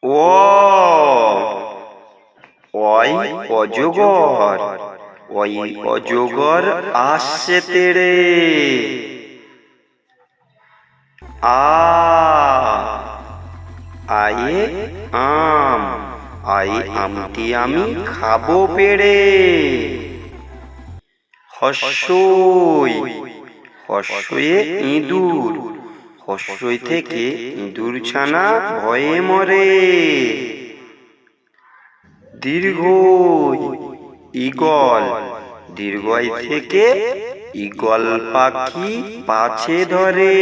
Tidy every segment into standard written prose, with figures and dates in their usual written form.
ও ওই অজগর, ওই অজগর আসছে তেড়ে। আ আয়ে আম, আই আমটি আমি খাবো পেড়ে। হস্যই, হস্যয়ে ইঁদুর, হস্যই থেকে ইঁদুর ছানা ভয়ে মরে। দীর্ঘই, ঈগল, দীর্ঘই থেকে ঈগল পাখি পাছে ধরে।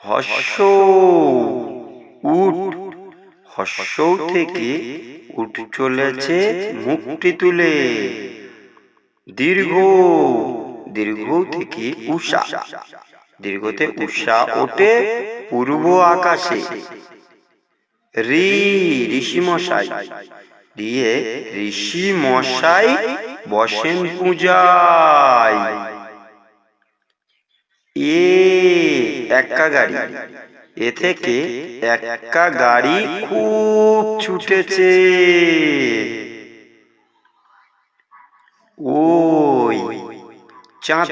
হস্য উট, হস্য থেকে উট চলেছে মুখটি তুলে। দীর্ঘ, দীর্ঘ থেকে উষা, দীর্ঘতে উষা ওঠে পূর্ব আকাশে। ঋ, ঋষি মশাই, দিয়ে ঋষি মশাই বসেন পূজায়। এ, এক্কা গাড়ি, এ থেকে এক্কা গাড়ি খুব ছুটেছে। ওই চাঁদ,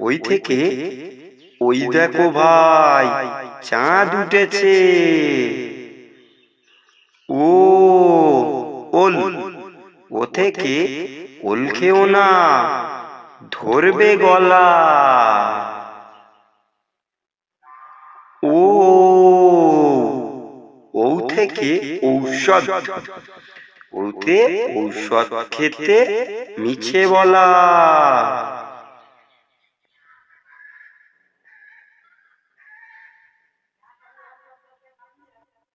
ওই থেকে ওই দেখো ভাই চাঁদ উঠেছে। ও ওল, ও থেকে ওল খেও না, ধরবে গলা। ও, ও থেকে ঔষধ, ওতে ঔষধ খেতে মিছে বলা।